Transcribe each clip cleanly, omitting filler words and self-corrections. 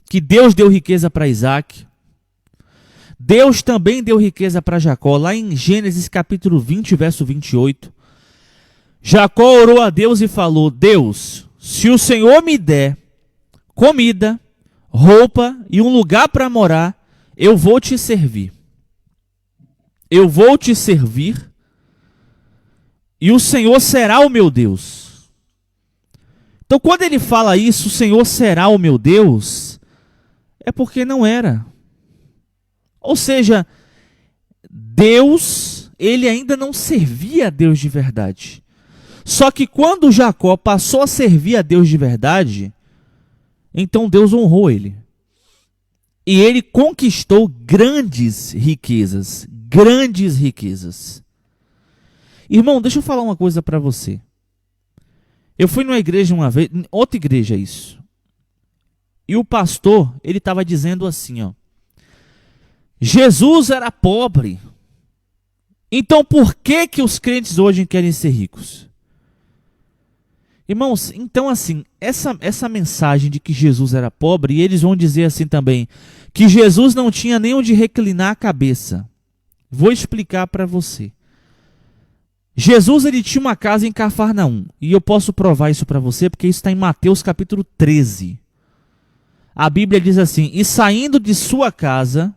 que Deus deu riqueza para Isaac. Deus também deu riqueza para Jacó. Lá em Gênesis capítulo 20, verso 28. Jacó orou a Deus e falou: Deus, se o Senhor me der comida, roupa e um lugar para morar, eu vou te servir. Eu vou te servir e o Senhor será o meu Deus. Então, quando ele fala isso, o Senhor será o meu Deus, é porque não era. Ou seja, Deus, ele ainda não servia a Deus de verdade. Só que quando Jacó passou a servir a Deus de verdade, então Deus honrou ele. E ele conquistou grandes riquezas. Grandes riquezas. Irmão, deixa eu falar uma coisa para você. Eu fui numa igreja uma vez, outra igreja isso. E o pastor, ele estava dizendo assim, ó: Jesus era pobre. Então por que que os crentes hoje querem ser ricos? Irmãos, então assim, essa mensagem de que Jesus era pobre, e eles vão dizer assim também, que Jesus não tinha nem onde reclinar a cabeça. Vou explicar para você. Jesus, ele tinha uma casa em Cafarnaum, e eu posso provar isso para você, porque isso está em Mateus capítulo 13. A Bíblia diz assim: e saindo de sua casa,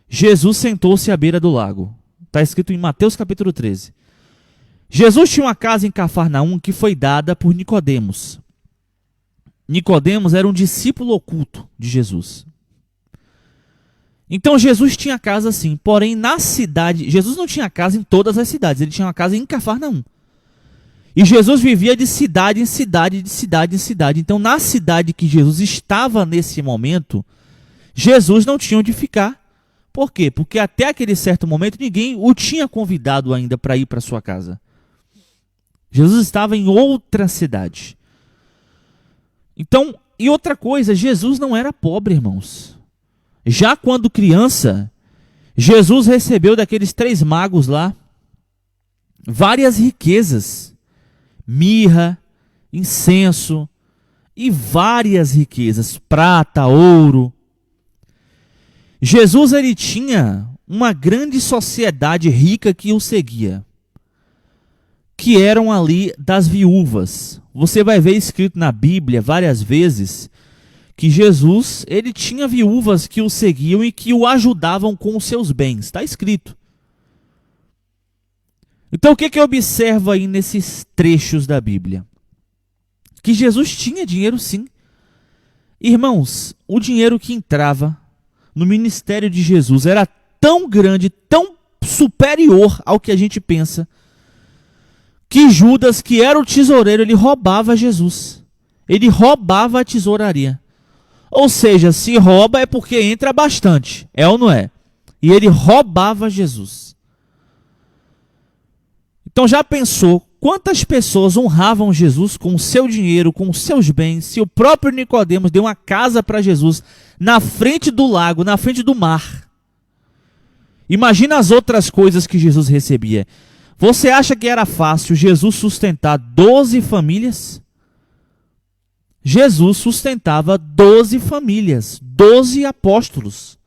Jesus sentou-se à beira do lago. Está escrito em Mateus capítulo 13. Jesus tinha uma casa em Cafarnaum que foi dada por Nicodemos. Nicodemos era um discípulo oculto de Jesus. Então Jesus tinha casa sim, porém na cidade, Jesus não tinha casa em todas as cidades, ele tinha uma casa em Cafarnaum. E Jesus vivia de cidade em cidade, de cidade em cidade. Então na cidade que Jesus estava nesse momento, Jesus não tinha onde ficar. Por quê? Porque até aquele certo momento ninguém o tinha convidado ainda para ir para sua casa. Jesus estava em outra cidade. Então, e outra coisa, Jesus não era pobre, irmãos. Já quando criança, Jesus recebeu daqueles 3 magos lá várias riquezas, mirra, incenso e várias riquezas, prata, ouro. Jesus, ele tinha uma grande sociedade rica que o seguia, que eram ali das viúvas. Você vai ver escrito na Bíblia várias vezes que Jesus, ele tinha viúvas que o seguiam e que o ajudavam com os seus bens. Está escrito. Então o que eu observo aí nesses trechos da Bíblia? Que Jesus tinha dinheiro sim. Irmãos, o dinheiro que entrava no ministério de Jesus era tão grande, tão superior ao que a gente pensa, que Judas, que era o tesoureiro, ele roubava Jesus. Ele roubava a tesouraria. Ou seja, se rouba é porque entra bastante, é ou não é? E ele roubava Jesus. Então já pensou quantas pessoas honravam Jesus com o seu dinheiro, com os seus bens, se o próprio Nicodemos deu uma casa para Jesus na frente do lago, na frente do mar? Imagina as outras coisas que Jesus recebia. Você acha que era fácil Jesus sustentar 12 famílias? Jesus sustentava 12 famílias, 12 apóstolos.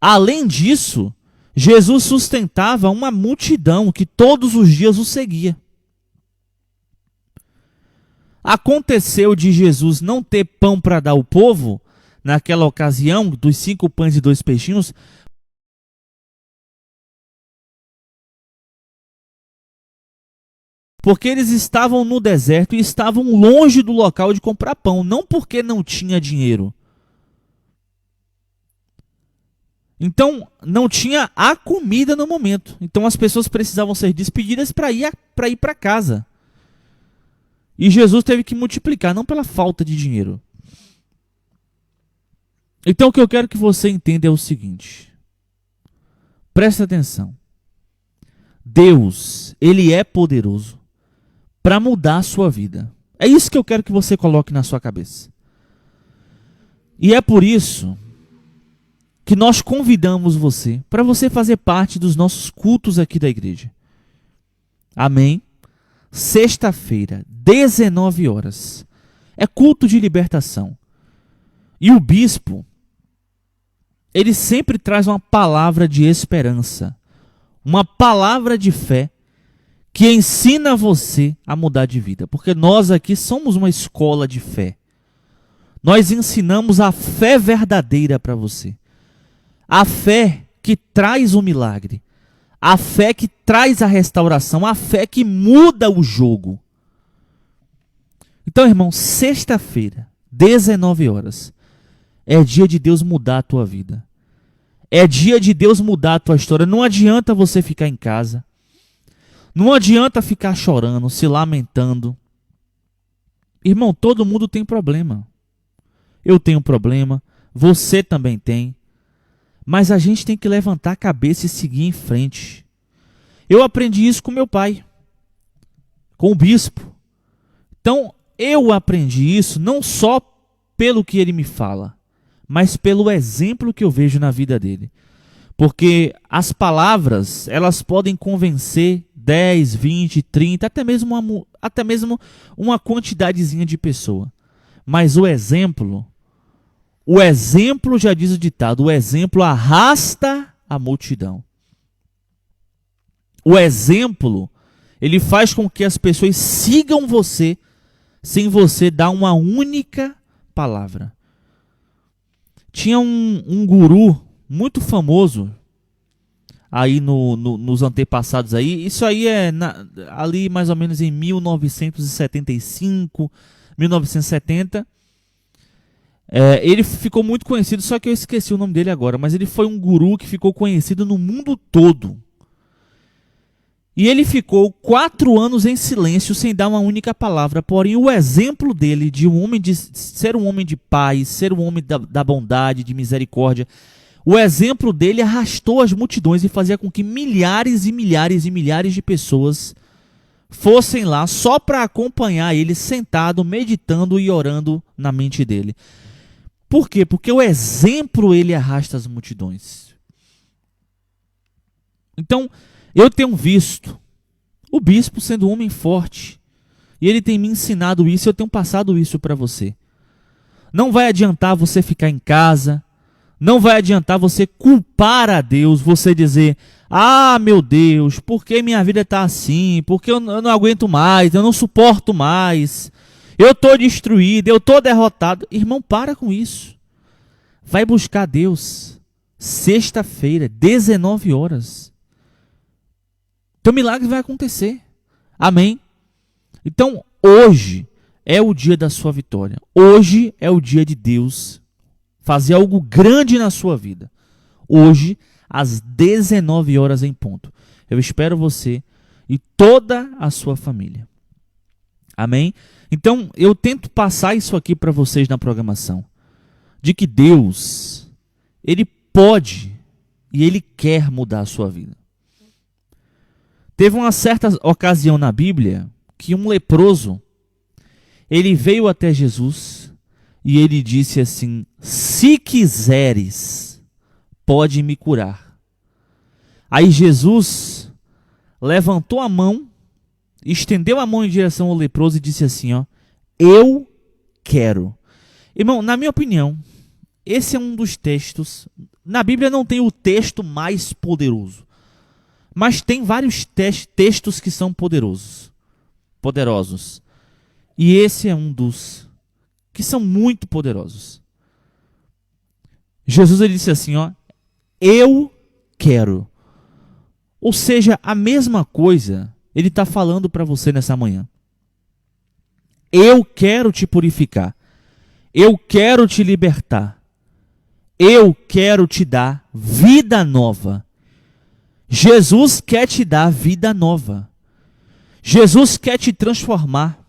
Além disso, Jesus sustentava uma multidão que todos os dias o seguia. Aconteceu de Jesus não ter pão para dar ao povo, naquela ocasião, dos 5 pães e 2 peixinhos, porque eles estavam no deserto e estavam longe do local de comprar pão, não porque não tinha dinheiro. Então, não tinha a comida no momento. Então, as pessoas precisavam ser despedidas para ir para casa. E Jesus teve que multiplicar, não pela falta de dinheiro. Então, o que eu quero que você entenda é o seguinte. Presta atenção. Deus, ele é poderoso para mudar a sua vida. É isso que eu quero que você coloque na sua cabeça. E é por isso que nós convidamos você para você fazer parte dos nossos cultos aqui da igreja. Amém? Sexta-feira, 19 horas. É culto de libertação. E o bispo, ele sempre traz uma palavra de esperança, uma palavra de fé que ensina você a mudar de vida. Porque nós aqui somos uma escola de fé. Nós ensinamos a fé verdadeira para você. A fé que traz o milagre. A fé que traz a restauração. A fé que muda o jogo. Então, irmão, sexta-feira, 19 horas, é dia de Deus mudar a tua vida. É dia de Deus mudar a tua história. Não adianta você ficar em casa. Não adianta ficar chorando, se lamentando. Irmão, todo mundo tem problema. Eu tenho problema, você também tem. Mas a gente tem que levantar a cabeça e seguir em frente. Eu aprendi isso com meu pai, com o bispo. Então, eu aprendi isso não só pelo que ele me fala, mas pelo exemplo que eu vejo na vida dele. Porque as palavras, elas podem convencer 10, 20, 30, até mesmo uma quantidadezinha de pessoa. Mas o exemplo já diz o ditado, o exemplo arrasta a multidão. O exemplo, ele faz com que as pessoas sigam você, sem você dar uma única palavra. Tinha um guru muito famoso, aí nos antepassados aí, isso aí é ali mais ou menos em 1975, 1970, ele ficou muito conhecido, só que eu esqueci o nome dele agora, mas ele foi um guru que ficou conhecido no mundo todo. E ele ficou 4 anos em silêncio sem dar uma única palavra, porém o exemplo dele de ser um homem de paz, ser um homem da bondade, de misericórdia, o exemplo dele arrastou as multidões e fazia com que milhares e milhares e milhares de pessoas fossem lá só para acompanhar ele sentado, meditando e orando na mente dele. Por quê? Porque o exemplo ele arrasta as multidões. Então, eu tenho visto o bispo sendo um homem forte e ele tem me ensinado isso e eu tenho passado isso para você. Não vai adiantar você ficar em casa. Não vai adiantar você culpar a Deus, você dizer, ah, meu Deus, por que minha vida está assim? Porque eu não aguento mais, eu não suporto mais, eu estou destruído, eu estou derrotado. Irmão, para com isso. Vai buscar Deus. Sexta-feira, 19 horas. Teu milagre vai acontecer. Amém? Então, hoje é o dia da sua vitória. Hoje é o dia de Deus fazer algo grande na sua vida. Hoje, às 19 horas em ponto. Eu espero você e toda a sua família. Amém? Então, eu tento passar isso aqui para vocês na programação. De que Deus, Ele pode e Ele quer mudar a sua vida. Teve uma certa ocasião na Bíblia que um leproso, ele veio até Jesus e ele disse assim, se quiseres, pode me curar. Aí Jesus levantou a mão, estendeu a mão em direção ao leproso e disse assim, ó, eu quero. Irmão, na minha opinião, esse é um dos textos, na Bíblia não tem o texto mais poderoso, mas tem vários textos que são poderosos. E esse é um dos que são muito poderosos. Jesus ele disse assim, ó, eu quero. Ou seja, a mesma coisa ele está falando para você nessa manhã. Eu quero te purificar. Eu quero te libertar. Eu quero te dar vida nova. Jesus quer te dar vida nova. Jesus quer te transformar.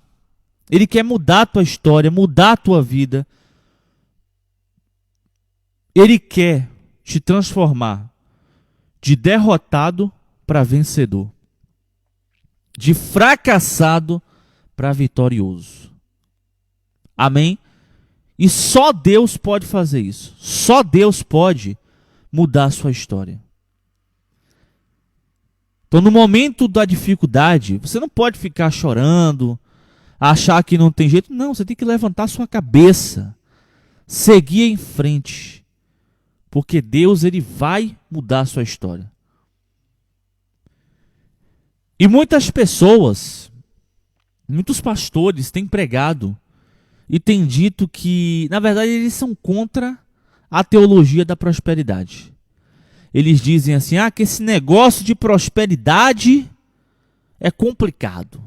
Ele quer mudar a tua história, mudar a tua vida. Ele quer te transformar de derrotado para vencedor. De fracassado para vitorioso. Amém? E só Deus pode fazer isso. Só Deus pode mudar a sua história. Então, no momento da dificuldade, você não pode ficar chorando, achar que não tem jeito. Não, você tem que levantar sua cabeça. seguir em frente, porque Deus ele vai mudar a sua história. E muitas pessoas, muitos pastores têm pregado e têm dito que, na verdade, eles são contra a teologia da prosperidade. Eles dizem assim, que esse negócio de prosperidade é complicado.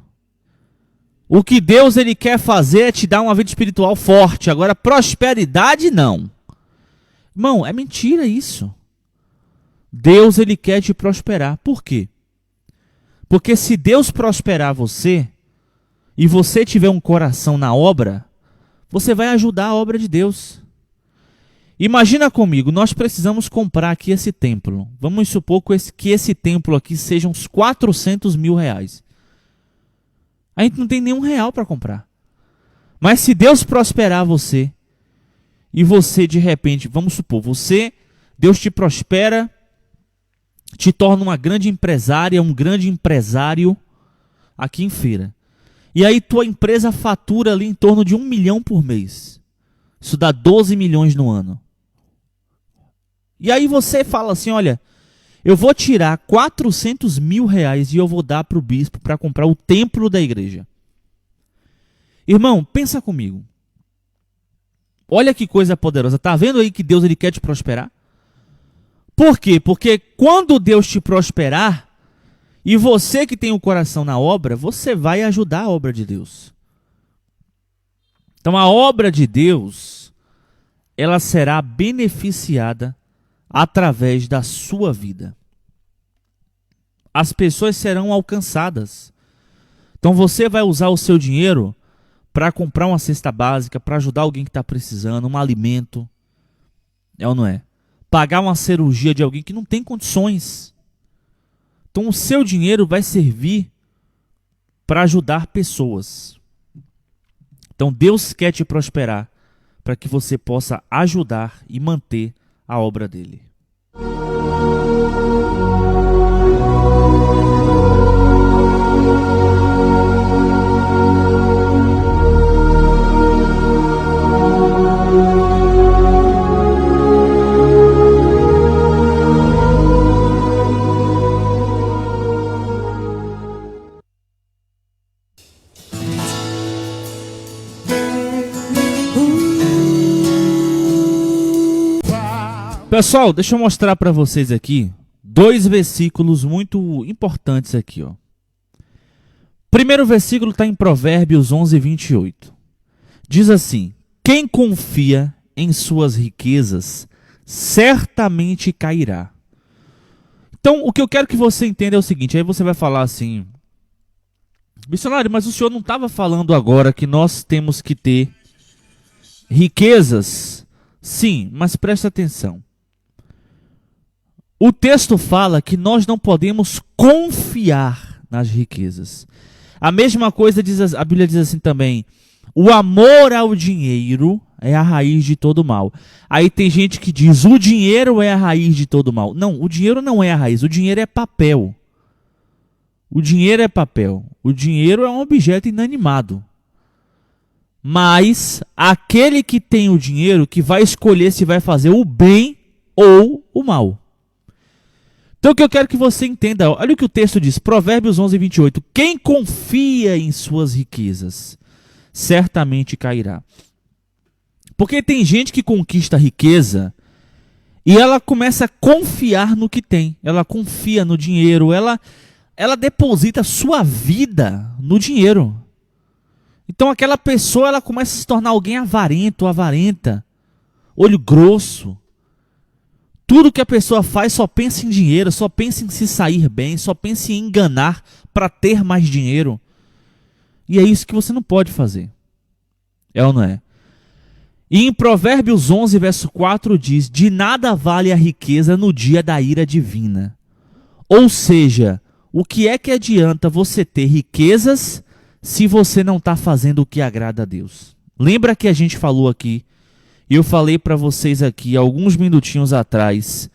O que Deus ele quer fazer é te dar uma vida espiritual forte. Agora, prosperidade não. Irmão, é mentira isso. Deus ele quer te prosperar. Por quê? Porque se Deus prosperar você e você tiver um coração na obra, você vai ajudar a obra de Deus. Imagina comigo, nós precisamos comprar aqui esse templo. Vamos supor que esse templo aqui seja uns 400 mil reais. A gente não tem nenhum real para comprar. Mas se Deus prosperar você, e você de repente, vamos supor, Deus te prospera, te torna uma grande empresária, um grande empresário aqui em Feira. E aí tua empresa fatura ali em torno de 1 milhão por mês. Isso dá 12 milhões no ano. E aí você fala assim, olha, eu vou tirar 400 mil reais e eu vou dar para o bispo para comprar o templo da igreja. Irmão, pensa comigo. Olha que coisa poderosa. Tá vendo aí que Deus ele quer te prosperar? Por quê? Porque quando Deus te prosperar, e você que tem o coração na obra, você vai ajudar a obra de Deus. Então a obra de Deus, ela será beneficiada através da sua vida. As pessoas serão alcançadas. Então você vai usar o seu dinheiro para comprar uma cesta básica, para ajudar alguém que está precisando, um alimento. É ou não é? Pagar uma cirurgia de alguém que não tem condições. Então o seu dinheiro vai servir para ajudar pessoas. Então Deus quer te prosperar para que você possa ajudar e manter a obra dele. Pessoal, deixa eu mostrar para vocês aqui 2 versículos muito importantes aqui, ó. Primeiro versículo está em Provérbios 11, 28. Diz assim: quem confia em suas riquezas certamente cairá. Então, o que eu quero que você entenda é o seguinte, aí você vai falar assim, missionário, mas o senhor não estava falando agora que nós temos que ter riquezas? Sim, mas presta atenção. O texto fala que nós não podemos confiar nas riquezas. A mesma coisa a Bíblia diz assim também: o amor ao dinheiro é a raiz de todo mal. Aí tem gente que diz: o dinheiro é a raiz de todo mal. Não, o dinheiro não é a raiz, o dinheiro é papel. O dinheiro é papel. O dinheiro é um objeto inanimado. Mas aquele que tem o dinheiro que vai escolher se vai fazer o bem ou o mal. Então o que eu quero que você entenda, olha o que o texto diz, Provérbios 11, 28. Quem confia em suas riquezas, certamente cairá. Porque tem gente que conquista riqueza e ela começa a confiar no que tem. Ela confia no dinheiro, ela deposita sua vida no dinheiro. Então aquela pessoa ela começa a se tornar alguém avarento, avarenta, olho grosso. Tudo que a pessoa faz só pensa em dinheiro, só pensa em se sair bem, só pensa em enganar para ter mais dinheiro. E é isso que você não pode fazer. É ou não é? E em Provérbios 11, verso 4 diz: de nada vale a riqueza no dia da ira divina. Ou seja, o que é que adianta você ter riquezas se você não está fazendo o que agrada a Deus? Lembra que a gente falou aqui, e eu falei para vocês aqui alguns minutinhos atrás,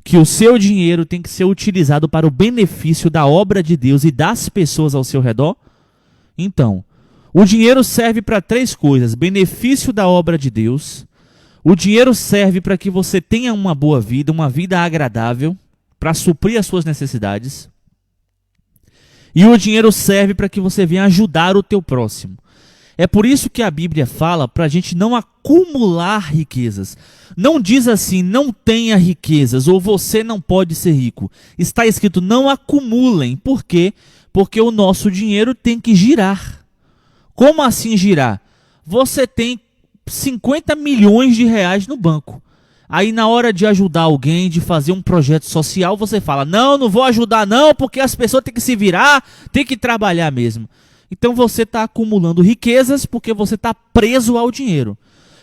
que o seu dinheiro tem que ser utilizado para o benefício da obra de Deus e das pessoas ao seu redor? Então, o dinheiro serve para 3 coisas: benefício da obra de Deus, O dinheiro serve para que você tenha uma boa vida, uma vida agradável, para suprir as suas necessidades. E o dinheiro serve para que você venha ajudar o teu próximo. É por isso que a Bíblia fala para a gente não acumular riquezas. Não diz assim, não tenha riquezas, ou você não pode ser rico. Está escrito, não acumulem. Por quê? Porque o nosso dinheiro tem que girar. Como assim girar? Você tem 50 milhões de reais no banco. Aí na hora de ajudar alguém, de fazer um projeto social, você fala, não vou ajudar não, porque as pessoas têm que se virar, têm que trabalhar mesmo. Então você está acumulando riquezas porque você está preso ao dinheiro.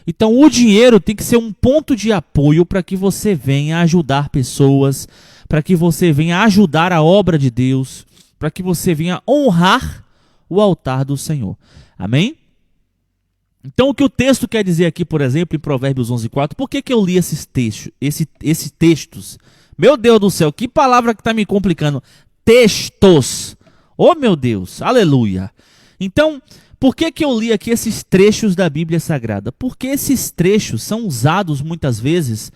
Então o dinheiro tem que ser um ponto de apoio para que você venha ajudar pessoas, para que você venha ajudar a obra de Deus, para que você venha honrar o altar do Senhor. Amém? Então o que o texto quer dizer aqui, por exemplo, em Provérbios 11:4, por que eu li esses textos? Meu Deus do céu, que palavra que está me complicando. Textos. Oh meu Deus, aleluia. Então, por que eu li aqui esses trechos da Bíblia Sagrada? Porque esses trechos são usados muitas vezes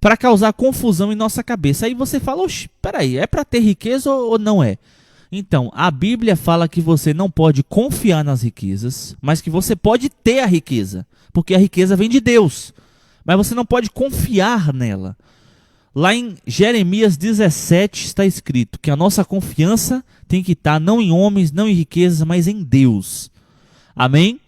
para causar confusão em nossa cabeça. Aí você fala, oxe, peraí, é para ter riqueza ou não é? Então, a Bíblia fala que você não pode confiar nas riquezas, mas que você pode ter a riqueza, porque a riqueza vem de Deus, mas você não pode confiar nela. Lá em Jeremias 17 está escrito que a nossa confiança tem que estar não em homens, não em riquezas, mas em Deus. Amém?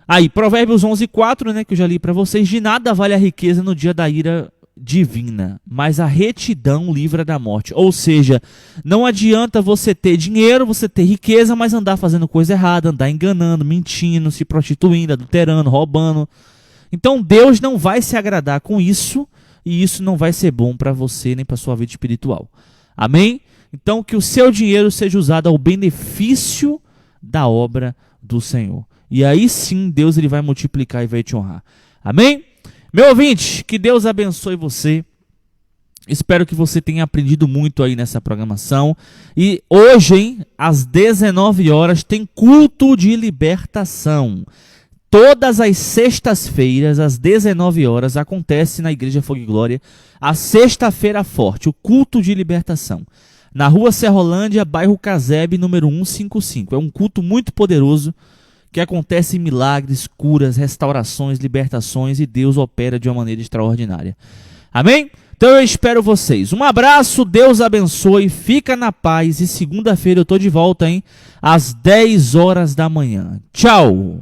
Aí, Provérbios 11:4, né, que eu já li para vocês, de nada vale a riqueza no dia da ira divina, mas a retidão livra da morte. Ou seja, não adianta você ter dinheiro, você ter riqueza, mas andar fazendo coisa errada, andar enganando, mentindo, se prostituindo, adulterando, roubando. Então Deus não vai se agradar com isso, e isso não vai ser bom para você nem para sua vida espiritual. Amém? Então que o seu dinheiro seja usado ao benefício da obra do Senhor. E aí sim Deus ele vai multiplicar e vai te honrar. Amém? Meu ouvinte, que Deus abençoe você. Espero que você tenha aprendido muito aí nessa programação. E hoje, hein, às 19 horas, tem culto de libertação. Todas as sextas-feiras, às 19 horas, acontece na Igreja Fogo e Glória a Sexta-feira Forte, o culto de libertação. Na rua Serrolândia, bairro Casebe, número 155. É um culto muito poderoso, que acontece milagres, curas, restaurações, libertações, e Deus opera de uma maneira extraordinária. Amém? Então eu espero vocês. Um abraço, Deus abençoe, fica na paz, e segunda-feira eu estou de volta, hein? Às 10 horas da manhã. Tchau!